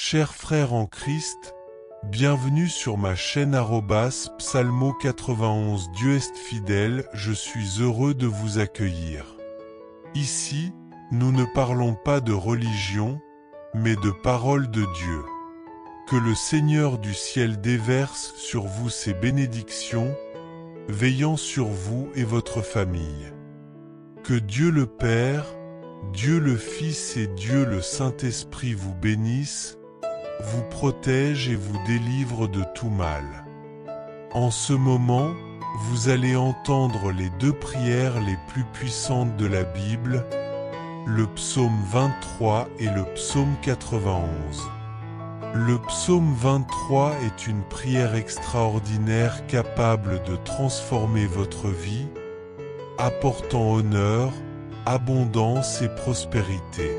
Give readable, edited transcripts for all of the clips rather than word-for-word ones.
Chers frères en Christ, bienvenue sur ma chaîne Psalmo 91. Dieu est fidèle, je suis heureux de vous accueillir. Ici, nous ne parlons pas de religion, mais de parole de Dieu. Que le Seigneur du ciel déverse sur vous ses bénédictions, veillant sur vous et votre famille. Que Dieu le Père, Dieu le Fils et Dieu le Saint-Esprit vous bénissent, vous protège et vous délivre de tout mal. En ce moment, vous allez entendre les deux prières les plus puissantes de la Bible, le psaume 23 et le psaume 91. Le psaume 23 est une prière extraordinaire capable de transformer votre vie, apportant honneur, abondance et prospérité.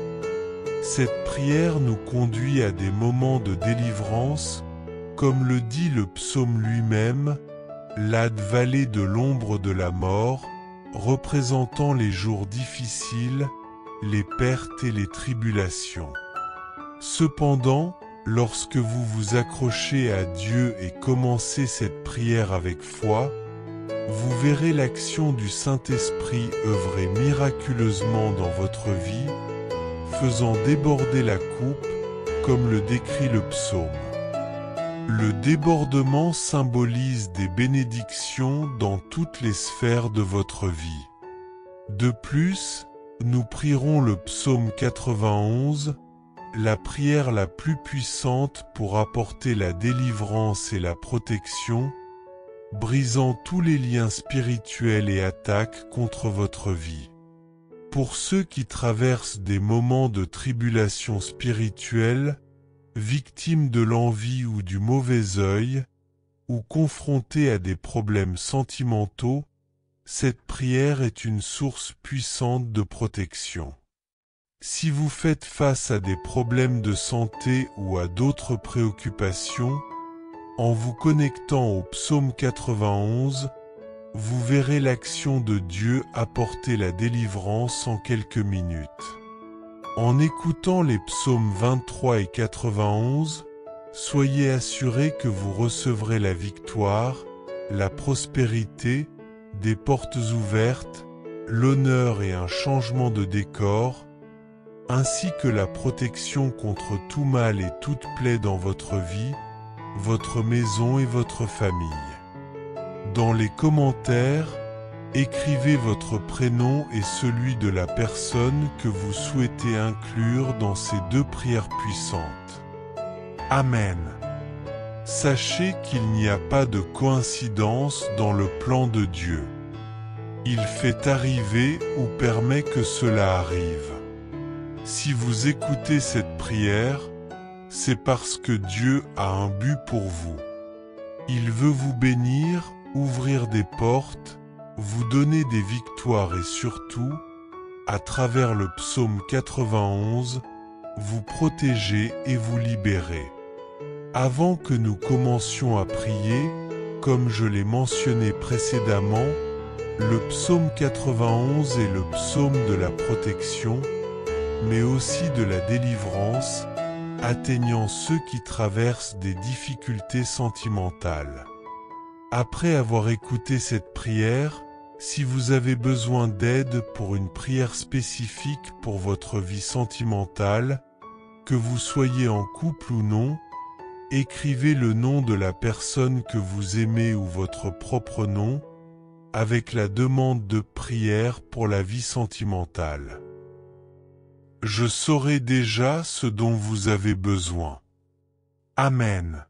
Cette prière nous conduit à des moments de délivrance, comme le dit le psaume lui-même, la vallée de l'ombre de la mort, représentant les jours difficiles, les pertes et les tribulations. Cependant, lorsque vous vous accrochez à Dieu et commencez cette prière avec foi, vous verrez l'action du Saint-Esprit œuvrer miraculeusement dans votre vie, faisant déborder la coupe, comme le décrit le psaume. Le débordement symbolise des bénédictions dans toutes les sphères de votre vie. De plus, nous prierons le psaume 91, la prière la plus puissante pour apporter la délivrance et la protection, brisant tous les liens spirituels et attaques contre votre vie. Pour ceux qui traversent des moments de tribulation spirituelle, victimes de l'envie ou du mauvais œil, ou confrontés à des problèmes sentimentaux, cette prière est une source puissante de protection. Si vous faites face à des problèmes de santé ou à d'autres préoccupations, en vous connectant au psaume 91, vous verrez l'action de Dieu apporter la délivrance en quelques minutes. En écoutant les psaumes 23 et 91, soyez assurés que vous recevrez la victoire, la prospérité, des portes ouvertes, l'honneur et un changement de décor, ainsi que la protection contre tout mal et toute plaie dans votre vie, votre maison et votre famille. Dans les commentaires, écrivez votre prénom et celui de la personne que vous souhaitez inclure dans ces deux prières puissantes. Amen. Sachez qu'il n'y a pas de coïncidence dans le plan de Dieu. Il fait arriver ou permet que cela arrive. Si vous écoutez cette prière, c'est parce que Dieu a un but pour vous. Il veut vous bénir, ouvrir des portes, vous donner des victoires et surtout, à travers le psaume 91, vous protéger et vous libérer. Avant que nous commencions à prier, comme je l'ai mentionné précédemment, le psaume 91 est le psaume de la protection, mais aussi de la délivrance, atteignant ceux qui traversent des difficultés sentimentales. Après avoir écouté cette prière, si vous avez besoin d'aide pour une prière spécifique pour votre vie sentimentale, que vous soyez en couple ou non, écrivez le nom de la personne que vous aimez ou votre propre nom, avec la demande de prière pour la vie sentimentale. Je saurai déjà ce dont vous avez besoin. Amen.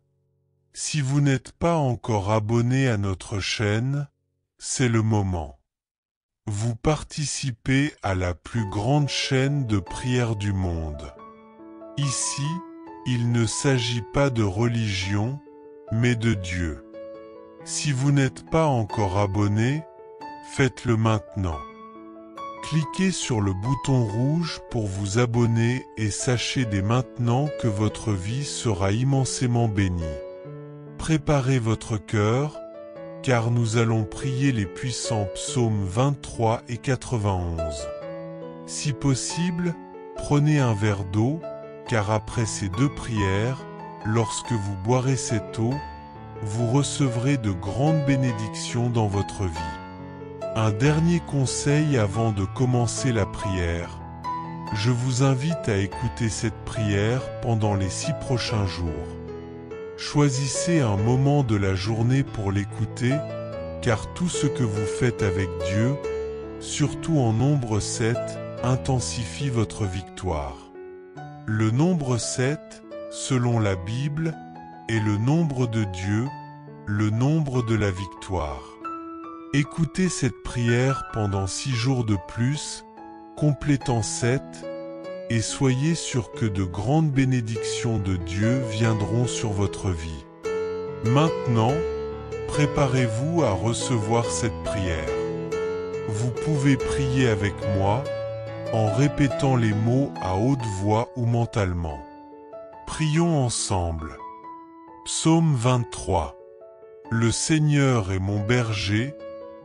Si vous n'êtes pas encore abonné à notre chaîne, c'est le moment. Vous participez à la plus grande chaîne de prière du monde. Ici, il ne s'agit pas de religion, mais de Dieu. Si vous n'êtes pas encore abonné, faites-le maintenant. Cliquez sur le bouton rouge pour vous abonner et sachez dès maintenant que votre vie sera immensément bénie. Préparez votre cœur, car nous allons prier les puissants psaumes 23 et 91. Si possible, prenez un verre d'eau, car après ces 2 prières, lorsque vous boirez cette eau, vous recevrez de grandes bénédictions dans votre vie. Un dernier conseil avant de commencer la prière. Je vous invite à écouter cette prière pendant les 6 prochains jours. Choisissez un moment de la journée pour l'écouter, car tout ce que vous faites avec Dieu, surtout en nombre 7, intensifie votre victoire. Le nombre 7, selon la Bible, est le nombre de Dieu, le nombre de la victoire. Écoutez cette prière pendant 6 jours de plus, complétant 7, et soyez sûr que de grandes bénédictions de Dieu viendront sur votre vie. Maintenant, préparez-vous à recevoir cette prière. Vous pouvez prier avec moi en répétant les mots à haute voix ou mentalement. Prions ensemble. Psaume 23. Le Seigneur est mon berger,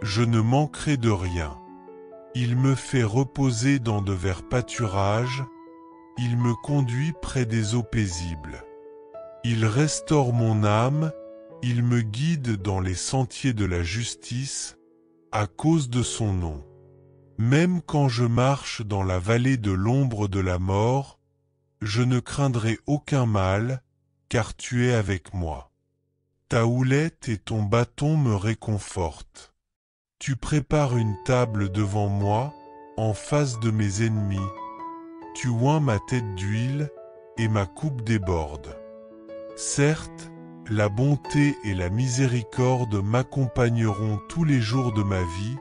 je ne manquerai de rien. Il me fait reposer dans de verts pâturages, il me conduit près des eaux paisibles. Il restaure mon âme, il me guide dans les sentiers de la justice, à cause de son nom. Même quand je marche dans la vallée de l'ombre de la mort, je ne craindrai aucun mal, car tu es avec moi. Ta houlette et ton bâton me réconfortent. Tu prépares une table devant moi, en face de mes ennemis. Tu oins ma tête d'huile, et ma coupe déborde. Certes, la bonté et la miséricorde m'accompagneront tous les jours de ma vie,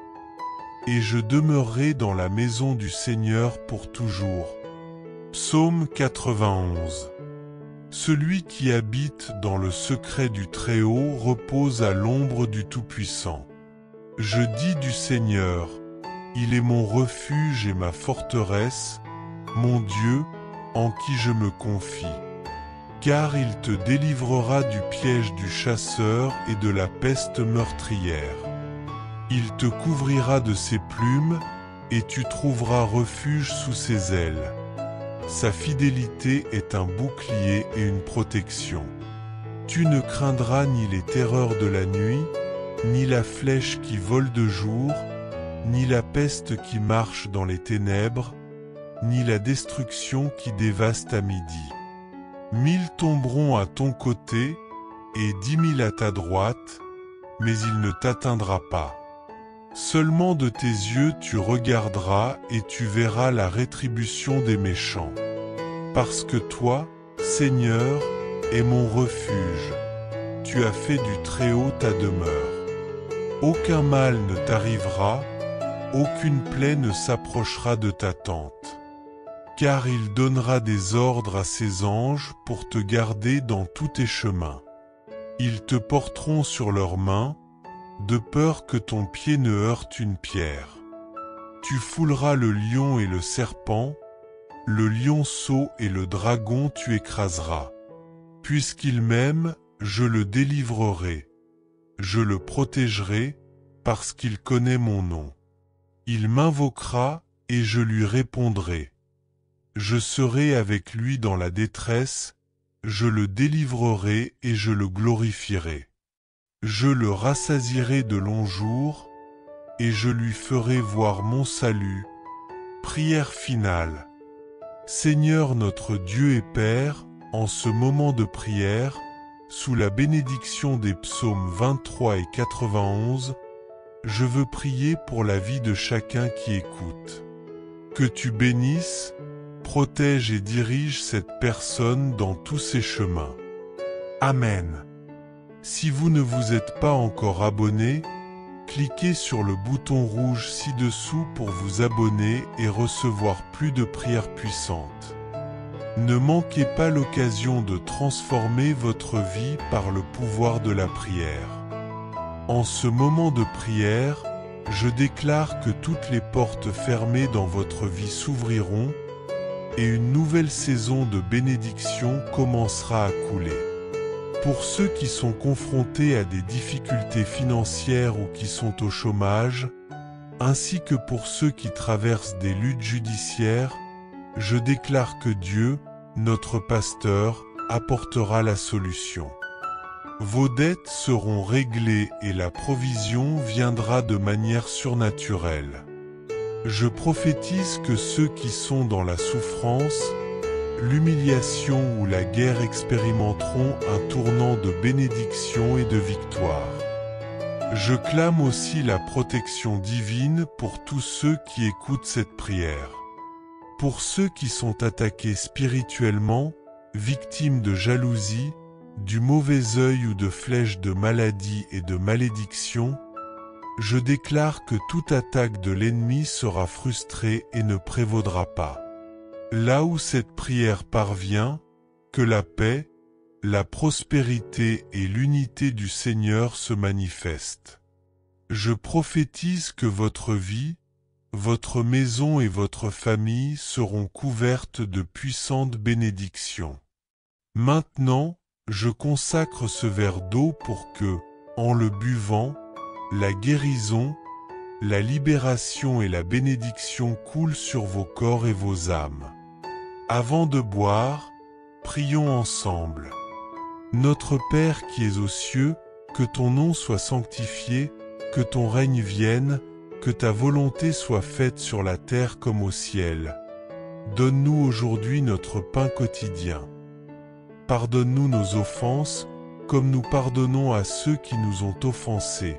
et je demeurerai dans la maison du Seigneur pour toujours. Psaume 91. Celui qui habite dans le secret du Très-Haut repose à l'ombre du Tout-Puissant. Je dis du Seigneur, il est mon refuge et ma forteresse, mon Dieu, en qui je me confie. Car il te délivrera du piège du chasseur et de la peste meurtrière. Il te couvrira de ses plumes, et tu trouveras refuge sous ses ailes. Sa fidélité est un bouclier et une protection. Tu ne craindras ni les terreurs de la nuit, ni la flèche qui vole de jour, ni la peste qui marche dans les ténèbres, ni la destruction qui dévaste à midi. 1000 tomberont à ton côté, et 10 000 à ta droite, mais il ne t'atteindra pas. Seulement de tes yeux tu regarderas et tu verras la rétribution des méchants. Parce que toi, Seigneur, es mon refuge. Tu as fait du Très-Haut ta demeure. Aucun mal ne t'arrivera, aucune plaie ne s'approchera de ta tente. Car il donnera des ordres à ses anges pour te garder dans tous tes chemins. Ils te porteront sur leurs mains, de peur que ton pied ne heurte une pierre. Tu fouleras le lion et le serpent, le lionceau et le dragon tu écraseras. Puisqu'il m'aime, je le délivrerai. Je le protégerai, parce qu'il connaît mon nom. Il m'invoquera, et je lui répondrai. Je serai avec lui dans la détresse, je le délivrerai et je le glorifierai. Je le rassasierai de longs jours, et je lui ferai voir mon salut. Prière finale. Seigneur notre Dieu et Père, en ce moment de prière, sous la bénédiction des psaumes 23 et 91, je veux prier pour la vie de chacun qui écoute. Que tu bénisses, protège et dirige cette personne dans tous ses chemins. Amen. Si vous ne vous êtes pas encore abonné, cliquez sur le bouton rouge ci-dessous pour vous abonner et recevoir plus de prières puissantes. Ne manquez pas l'occasion de transformer votre vie par le pouvoir de la prière. En ce moment de prière, je déclare que toutes les portes fermées dans votre vie s'ouvriront et une nouvelle saison de bénédiction commencera à couler. Pour ceux qui sont confrontés à des difficultés financières ou qui sont au chômage, ainsi que pour ceux qui traversent des luttes judiciaires, je déclare que Dieu, notre pasteur, apportera la solution. Vos dettes seront réglées et la provision viendra de manière surnaturelle. Je prophétise que ceux qui sont dans la souffrance, l'humiliation ou la guerre expérimenteront un tournant de bénédiction et de victoire. Je clame aussi la protection divine pour tous ceux qui écoutent cette prière. Pour ceux qui sont attaqués spirituellement, victimes de jalousie, du mauvais œil ou de flèches de maladie et de malédiction, je déclare que toute attaque de l'ennemi sera frustrée et ne prévaudra pas. Là où cette prière parvient, que la paix, la prospérité et l'unité du Seigneur se manifestent. Je prophétise que votre vie, votre maison et votre famille seront couvertes de puissantes bénédictions. Maintenant, je consacre ce verre d'eau pour que, en le buvant, la guérison, la libération et la bénédiction coulent sur vos corps et vos âmes. Avant de boire, prions ensemble. Notre Père qui es aux cieux, que ton nom soit sanctifié, que ton règne vienne, que ta volonté soit faite sur la terre comme au ciel. Donne-nous aujourd'hui notre pain quotidien. Pardonne-nous nos offenses, comme nous pardonnons à ceux qui nous ont offensés.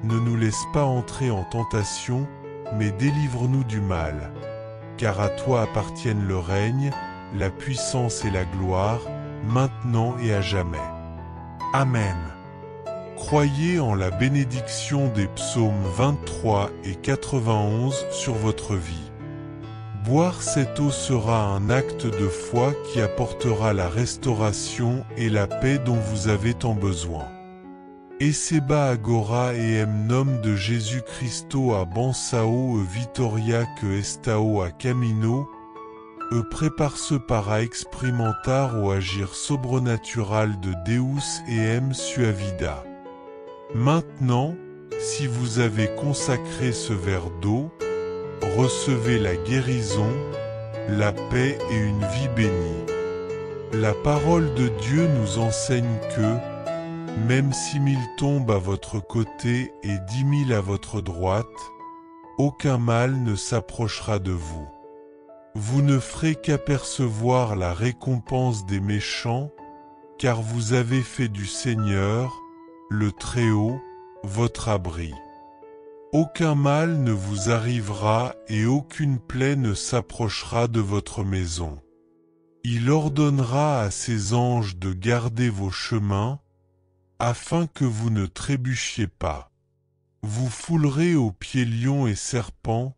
Ne nous laisse pas entrer en tentation, mais délivre-nous du mal. Car à toi appartiennent le règne, la puissance et la gloire, maintenant et à jamais. Amen. Croyez en la bénédiction des psaumes 23 et 91 sur votre vie. Boire cette eau sera un acte de foi qui apportera la restauration et la paix dont vous avez tant besoin. Esseba agora e em nome de Jésus Christo a Bansao e Vitoria que estao a Camino, e prépare-se para experimentar o agir sobrenatural de Deus et em sua vida. Maintenant, si vous avez consacré ce verre d'eau, recevez la guérison, la paix et une vie bénie. La parole de Dieu nous enseigne que, même 6 000 tombent à votre côté et 10 000 à votre droite, aucun mal ne s'approchera de vous. Vous ne ferez qu'apercevoir la récompense des méchants, car vous avez fait du Seigneur, le Très-Haut, votre abri. Aucun mal ne vous arrivera et aucune plaie ne s'approchera de votre maison. Il ordonnera à ses anges de garder vos chemins, afin que vous ne trébuchiez pas. Vous foulerez aux pieds lions et serpents,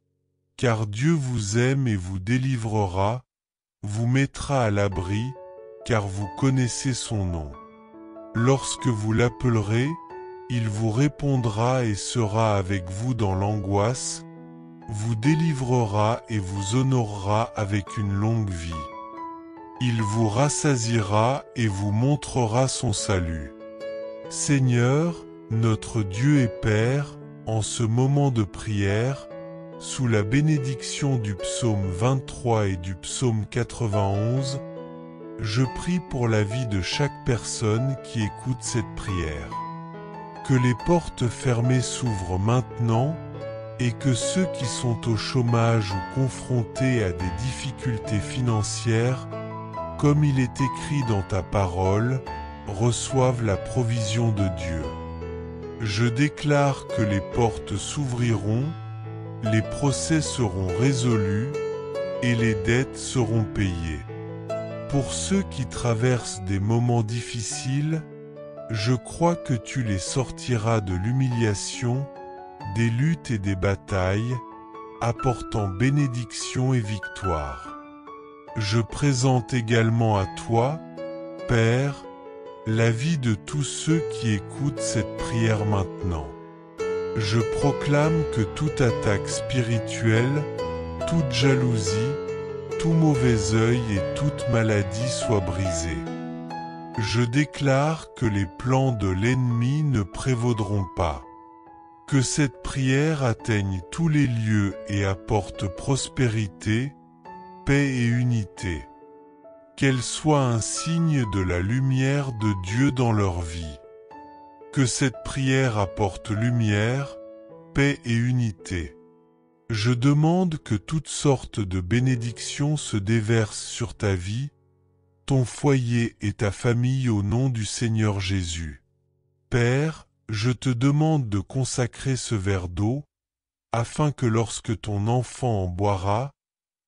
car Dieu vous aime et vous délivrera, vous mettra à l'abri, car vous connaissez son nom. Lorsque vous l'appellerez, il vous répondra et sera avec vous dans l'angoisse, vous délivrera et vous honorera avec une longue vie. Il vous rassasiera et vous montrera son salut. Seigneur, notre Dieu et Père, en ce moment de prière, sous la bénédiction du psaume 23 et du psaume 91, je prie pour la vie de chaque personne qui écoute cette prière. Que les portes fermées s'ouvrent maintenant et que ceux qui sont au chômage ou confrontés à des difficultés financières, comme il est écrit dans ta parole, reçoivent la provision de Dieu. Je déclare que les portes s'ouvriront, les procès seront résolus et les dettes seront payées. Pour ceux qui traversent des moments difficiles, je crois que tu les sortiras de l'humiliation, des luttes et des batailles, apportant bénédiction et victoire. Je présente également à toi, Père, la vie de tous ceux qui écoutent cette prière maintenant. Je proclame que toute attaque spirituelle, toute jalousie, tout mauvais œil et toute maladie soient brisés. Je déclare que les plans de l'ennemi ne prévaudront pas. Que cette prière atteigne tous les lieux et apporte prospérité, paix et unité. qu'elle soit un signe de la lumière de Dieu dans leur vie. Que cette prière apporte lumière, paix et unité. Je demande que toutes sortes de bénédictions se déversent sur ta vie, ton foyer et ta famille au nom du Seigneur Jésus. Père, je te demande de consacrer ce verre d'eau, afin que lorsque ton enfant en boira,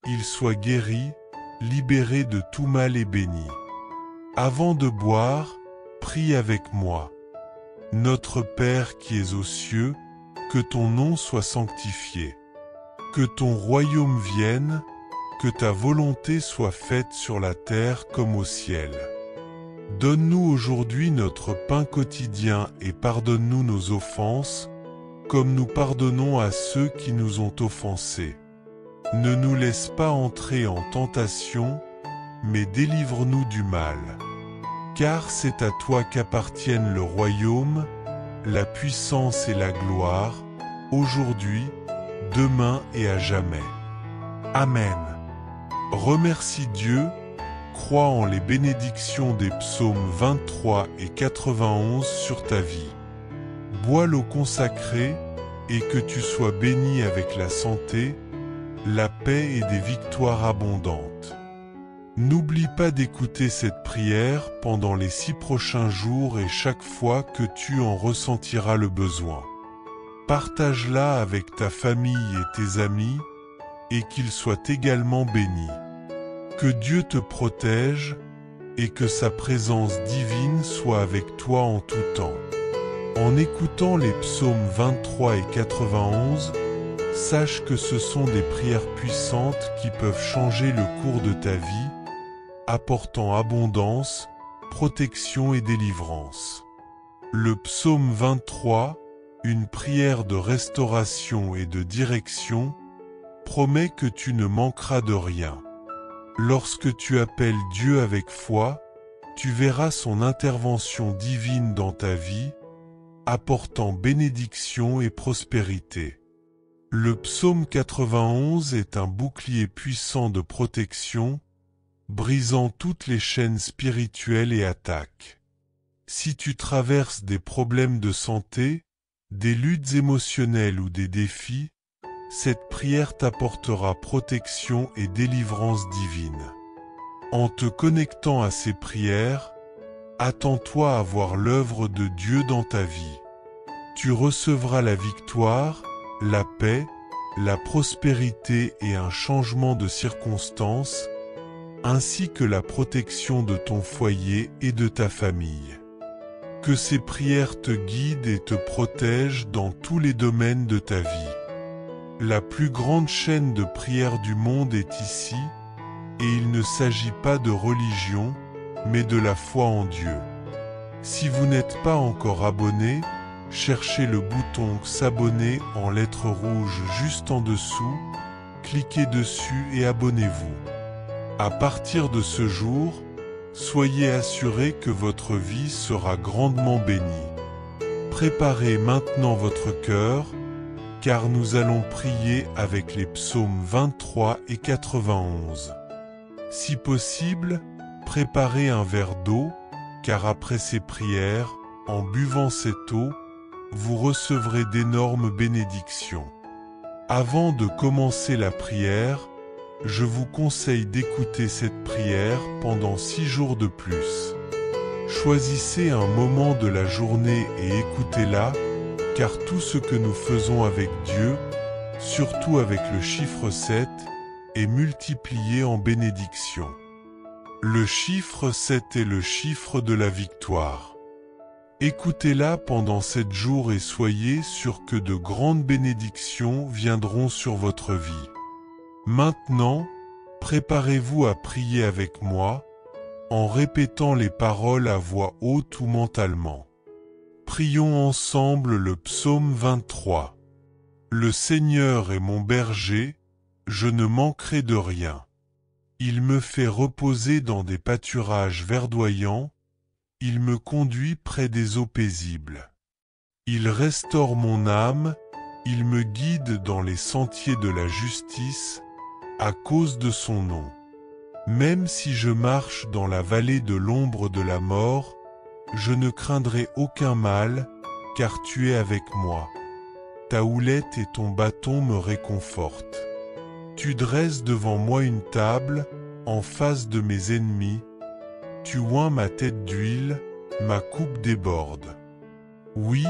il soit guéri, libéré de tout mal et béni. Avant de boire, prie avec moi. Notre Père qui es aux cieux, que ton nom soit sanctifié. Que ton royaume vienne, que ta volonté soit faite sur la terre comme au ciel. Donne-nous aujourd'hui notre pain quotidien et pardonne-nous nos offenses, comme nous pardonnons à ceux qui nous ont offensés. Ne nous laisse pas entrer en tentation, mais délivre-nous du mal. Car c'est à toi qu'appartiennent le royaume, la puissance et la gloire, aujourd'hui, demain et à jamais. Amen. Remercie Dieu, crois en les bénédictions des psaumes 23 et 91 sur ta vie. Bois l'eau consacrée et que tu sois béni avec la santé, la paix et des victoires abondantes. N'oublie pas d'écouter cette prière pendant les 6 prochains jours et chaque fois que tu en ressentiras le besoin. Partage-la avec ta famille et tes amis et qu'ils soient également bénis. Que Dieu te protège et que sa présence divine soit avec toi en tout temps. En écoutant les psaumes 23 et 91, sache que ce sont des prières puissantes qui peuvent changer le cours de ta vie, apportant abondance, protection et délivrance. Le psaume 23, une prière de restauration et de direction, promet que tu ne manqueras de rien. Lorsque tu appelles Dieu avec foi, tu verras son intervention divine dans ta vie, apportant bénédiction et prospérité. Le psaume 91 est un bouclier puissant de protection, brisant toutes les chaînes spirituelles et attaques. Si tu traverses des problèmes de santé, des luttes émotionnelles ou des défis, cette prière t'apportera protection et délivrance divine. En te connectant à ces prières, attends-toi à voir l'œuvre de Dieu dans ta vie. Tu recevras la victoire, la paix, la prospérité et un changement de circonstances, ainsi que la protection de ton foyer et de ta famille. Que ces prières te guident et te protègent dans tous les domaines de ta vie. La plus grande chaîne de prière du monde est ici, et il ne s'agit pas de religion, mais de la foi en Dieu. Si vous n'êtes pas encore abonné, cherchez le bouton s'abonner en lettres rouges juste en dessous, cliquez dessus et abonnez-vous. À partir de ce jour, soyez assurés que votre vie sera grandement bénie. Préparez maintenant votre cœur, car nous allons prier avec les psaumes 23 et 91. Si possible, préparez un verre d'eau, car après ces prières, en buvant cette eau, vous recevrez d'énormes bénédictions. Avant de commencer la prière, je vous conseille d'écouter cette prière pendant 6 jours de plus. Choisissez un moment de la journée et écoutez-la, car tout ce que nous faisons avec Dieu, surtout avec le chiffre 7, est multiplié en bénédiction. Le chiffre 7 est le chiffre de la victoire. Écoutez-la pendant 7 jours et soyez sûrs que de grandes bénédictions viendront sur votre vie. Maintenant, préparez-vous à prier avec moi, en répétant les paroles à voix haute ou mentalement. Prions ensemble le psaume 23. Le Seigneur est mon berger, je ne manquerai de rien. Il me fait reposer dans des pâturages verdoyants, il me conduit près des eaux paisibles. Il restaure mon âme, il me guide dans les sentiers de la justice, à cause de son nom. Même si je marche dans la vallée de l'ombre de la mort, je ne craindrai aucun mal, car tu es avec moi. Ta houlette et ton bâton me réconfortent. Tu dresses devant moi une table, en face de mes ennemis. Tu oins ma tête d'huile, ma coupe déborde. Oui,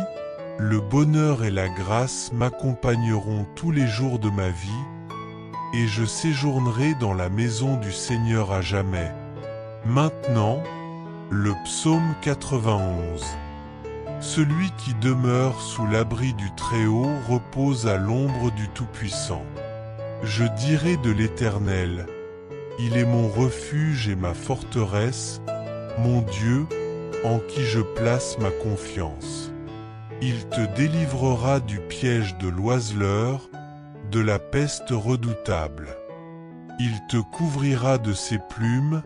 le bonheur et la grâce m'accompagneront tous les jours de ma vie, et je séjournerai dans la maison du Seigneur à jamais. Maintenant, le psaume 91. Celui qui demeure sous l'abri du Très-Haut repose à l'ombre du Tout-Puissant. Je dirai de l'Éternel, il est mon refuge et ma forteresse, mon Dieu, en qui je place ma confiance. Il te délivrera du piège de l'oiseleur, de la peste redoutable. Il te couvrira de ses plumes,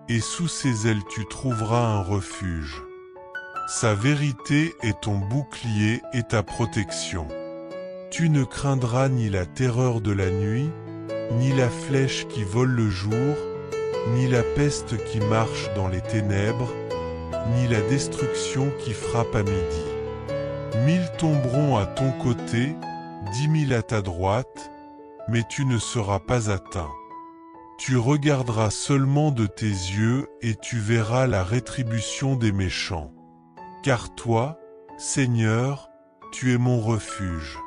et sous ses ailes tu trouveras un refuge. Sa vérité est ton bouclier et ta protection. Tu ne craindras ni la terreur de la nuit, ni la flèche qui vole le jour, ni la peste qui marche dans les ténèbres, ni la destruction qui frappe à midi. 1000 tomberont à ton côté, 10 000 à ta droite, mais tu ne seras pas atteint. Tu regarderas seulement de tes yeux et tu verras la rétribution des méchants. Car toi, Seigneur, tu es mon refuge.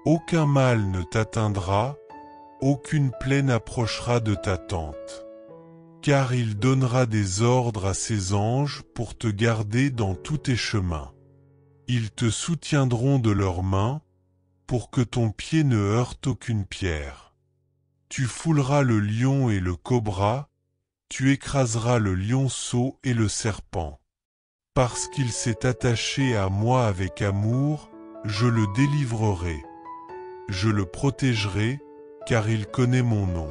Aucun mal ne t'atteindra, aucune plaie n'approchera de ta tente. Car il donnera des ordres à ses anges pour te garder dans tous tes chemins. Ils te soutiendront de leurs mains, pour que ton pied ne heurte aucune pierre. Tu fouleras le lion et le cobra, tu écraseras le lionceau et le serpent. Parce qu'il s'est attaché à moi avec amour, je le délivrerai. Je le protégerai, car il connaît mon nom.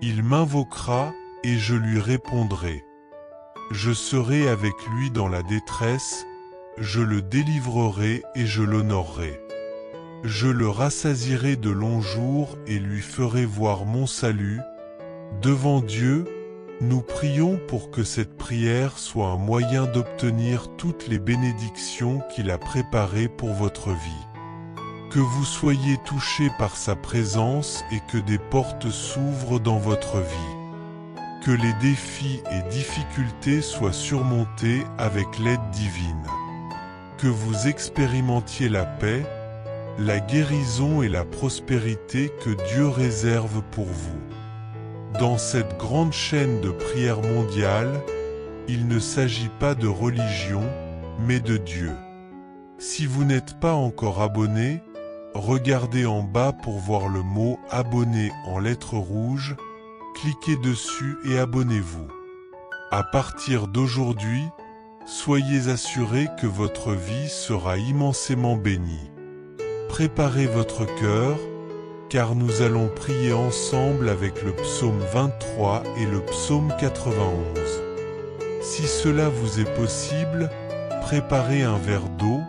Il m'invoquera, et je lui répondrai. Je serai avec lui dans la détresse, je le délivrerai et je l'honorerai. Je le rassasierai de longs jours et lui ferai voir mon salut. Devant Dieu, nous prions pour que cette prière soit un moyen d'obtenir toutes les bénédictions qu'il a préparées pour votre vie. Que vous soyez touchés par sa présence et que des portes s'ouvrent dans votre vie. Que les défis et difficultés soient surmontés avec l'aide divine. Que vous expérimentiez la paix, la guérison et la prospérité que Dieu réserve pour vous. Dans cette grande chaîne de prière mondiale, il ne s'agit pas de religion, mais de Dieu. Si vous n'êtes pas encore abonné, regardez en bas pour voir le mot « Abonner » en lettres rouges, cliquez dessus et abonnez-vous. À partir d'aujourd'hui, soyez assurés que votre vie sera immensément bénie. Préparez votre cœur, car nous allons prier ensemble avec le psaume 23 et le psaume 91. Si cela vous est possible, préparez un verre d'eau,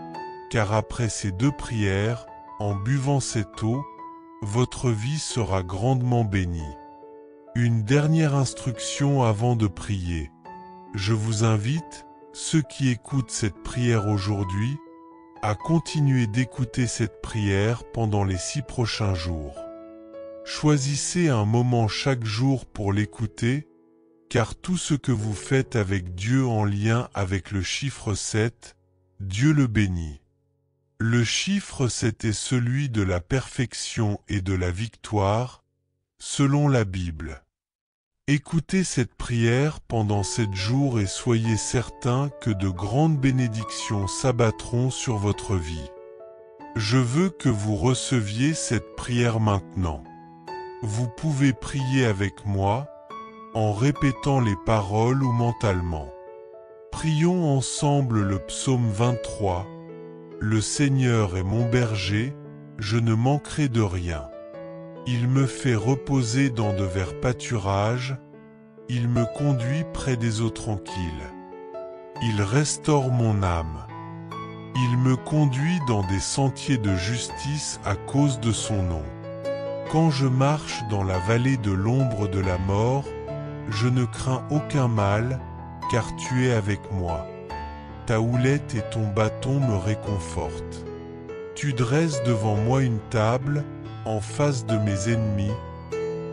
car après ces deux prières, en buvant cette eau, votre vie sera grandement bénie. Une dernière instruction avant de prier. Je vous invite, ceux qui écoutent cette prière aujourd'hui, à continuer d'écouter cette prière pendant les 6 prochains jours. Choisissez un moment chaque jour pour l'écouter, car tout ce que vous faites avec Dieu en lien avec le chiffre 7, Dieu le bénit. Le chiffre 7 est celui de la perfection et de la victoire, selon la Bible. Écoutez cette prière pendant 7 jours et soyez certains que de grandes bénédictions s'abattront sur votre vie. Je veux que vous receviez cette prière maintenant. Vous pouvez prier avec moi, en répétant les paroles ou mentalement. Prions ensemble le psaume 23. Le Seigneur est mon berger, je ne manquerai de rien. Il me fait reposer dans de verts pâturages, il me conduit près des eaux tranquilles. Il restaure mon âme. Il me conduit dans des sentiers de justice à cause de son nom. Quand je marche dans la vallée de l'ombre de la mort, Je ne crains aucun mal, car tu es avec moi. Ta houlette et ton bâton me réconfortent. Tu dresses devant moi une table, en face de mes ennemis.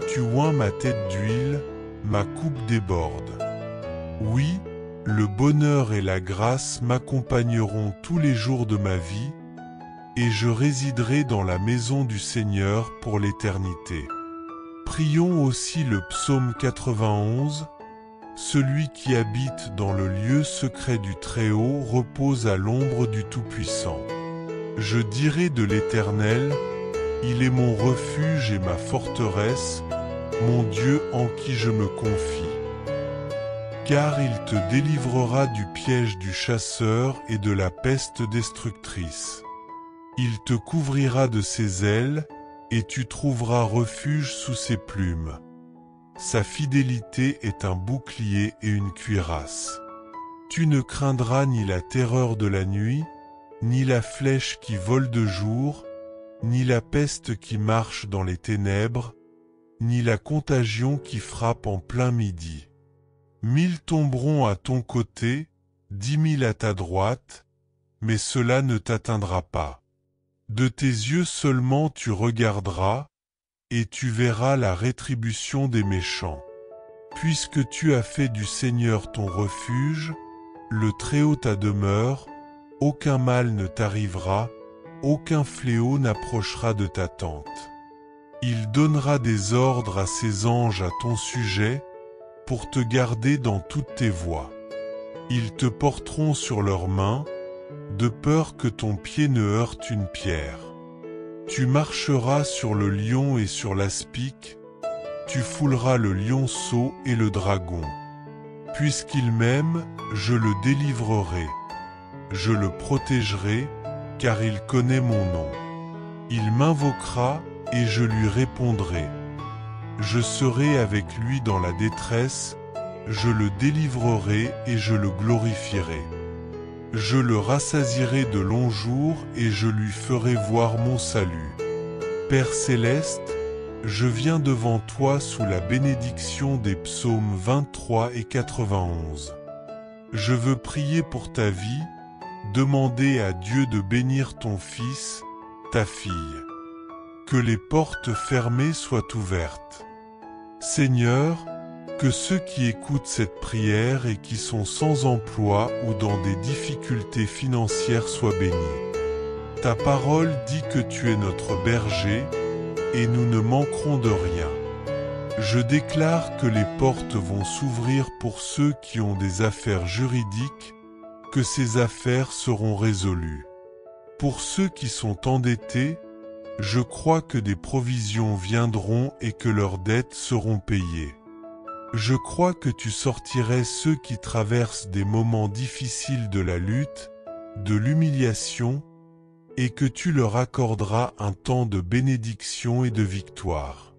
Tu oins ma tête d'huile, ma coupe déborde. Oui, le bonheur et la grâce m'accompagneront tous les jours de ma vie, et je résiderai dans la maison du Seigneur pour l'éternité. Prions aussi le psaume 91. Celui qui habite dans le lieu secret du Très-Haut repose à l'ombre du Tout-Puissant. Je dirai de l'Éternel, il est mon refuge et ma forteresse, mon Dieu en qui je me confie. Car il te délivrera du piège du chasseur et de la peste destructrice. Il te couvrira de ses ailes, et tu trouveras refuge sous ses plumes. Sa fidélité est un bouclier et une cuirasse. Tu ne craindras ni la terreur de la nuit, ni la flèche qui vole de jour, ni la peste qui marche dans les ténèbres, ni la contagion qui frappe en plein midi. 1000 tomberont à ton côté, 10 000 à ta droite, mais cela ne t'atteindra pas. De tes yeux seulement tu regarderas, et tu verras la rétribution des méchants. Puisque tu as fait du Seigneur ton refuge, le Très-Haut ta demeure, aucun mal ne t'arrivera, aucun fléau n'approchera de ta tente. Il donnera des ordres à ses anges à ton sujet, pour te garder dans toutes tes voies. Ils te porteront sur leurs mains, de peur que ton pied ne heurte une pierre. Tu marcheras sur le lion et sur l'aspic, tu fouleras le lionceau et le dragon. Puisqu'il m'aime, je le délivrerai. Je le protégerai, car il connaît mon nom. Il m'invoquera, et je lui répondrai. Je serai avec lui dans la détresse, je le délivrerai et je le glorifierai. Je le rassasierai de longs jours et je lui ferai voir mon salut. Père céleste, je viens devant toi sous la bénédiction des psaumes 23 et 91. Je veux prier pour ta vie, demander à Dieu de bénir ton fils, ta fille. Que les portes fermées soient ouvertes. Seigneur, que ceux qui écoutent cette prière et qui sont sans emploi ou dans des difficultés financières soient bénis. Ta parole dit que tu es notre berger, et nous ne manquerons de rien. Je déclare que les portes vont s'ouvrir pour ceux qui ont des affaires juridiques, que ces affaires seront résolues. Pour ceux qui sont endettés, je crois que des provisions viendront et que leurs dettes seront payées. Je crois que tu sortirais ceux qui traversent des moments difficiles de la lutte, de l'humiliation, et que tu leur accorderas un temps de bénédiction et de victoire.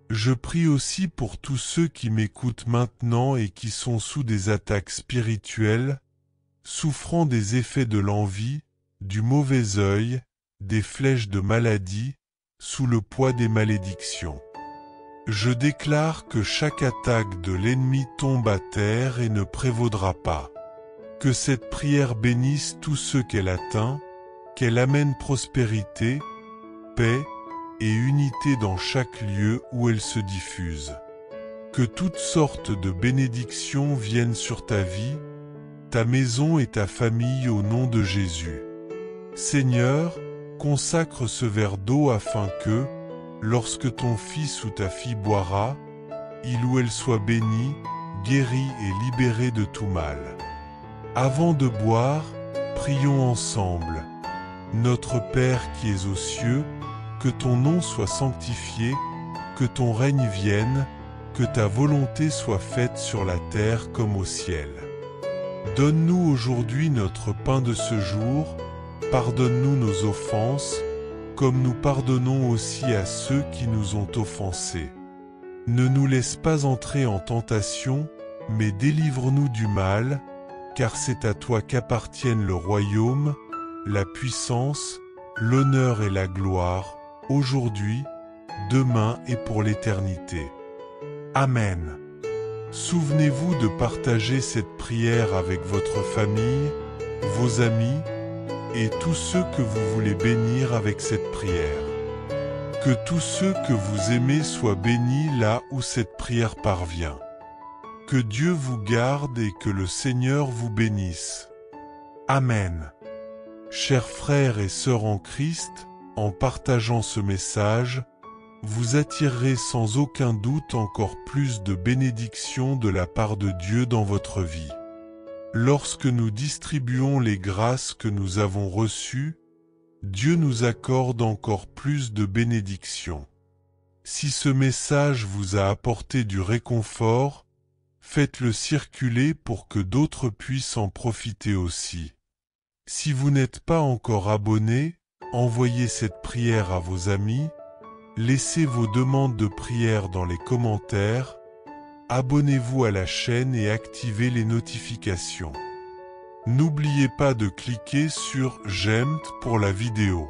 Je prie aussi pour tous ceux qui m'écoutent maintenant et qui sont sous des attaques spirituelles, souffrant des effets de l'envie, du mauvais œil, des flèches de maladie, sous le poids des malédictions. Je déclare que chaque attaque de l'ennemi tombe à terre et ne prévaudra pas. Que cette prière bénisse tous ceux qu'elle atteint, qu'elle amène prospérité, paix et unité dans chaque lieu où elle se diffuse. Que toutes sortes de bénédictions viennent sur ta vie, ta maison et ta famille au nom de Jésus. Seigneur, consacre ce verre d'eau afin que, lorsque ton fils ou ta fille boira, il ou elle soit béni, guéri et libéré de tout mal. Avant de boire, prions ensemble. Notre Père qui es aux cieux, que ton nom soit sanctifié, que ton règne vienne, que ta volonté soit faite sur la terre comme au ciel. Donne-nous aujourd'hui notre pain de ce jour, pardonne-nous nos offenses, comme nous pardonnons aussi à ceux qui nous ont offensés. Ne nous laisse pas entrer en tentation, mais délivre-nous du mal, car c'est à toi qu'appartiennent le royaume, la puissance, l'honneur et la gloire, aujourd'hui, demain et pour l'éternité. Amen. Souvenez-vous de partager cette prière avec votre famille, vos amis et tous ceux que vous voulez bénir avec cette prière. Que tous ceux que vous aimez soient bénis là où cette prière parvient. Que Dieu vous garde et que le Seigneur vous bénisse. Amen. Chers frères et sœurs en Christ, en partageant ce message, vous attirerez sans aucun doute encore plus de bénédictions de la part de Dieu dans votre vie. Lorsque nous distribuons les grâces que nous avons reçues, Dieu nous accorde encore plus de bénédictions. Si ce message vous a apporté du réconfort, faites-le circuler pour que d'autres puissent en profiter aussi. Si vous n'êtes pas encore abonné, envoyez cette prière à vos amis, laissez vos demandes de prière dans les commentaires, abonnez-vous à la chaîne et activez les notifications. N'oubliez pas de cliquer sur « J'aime » pour la vidéo.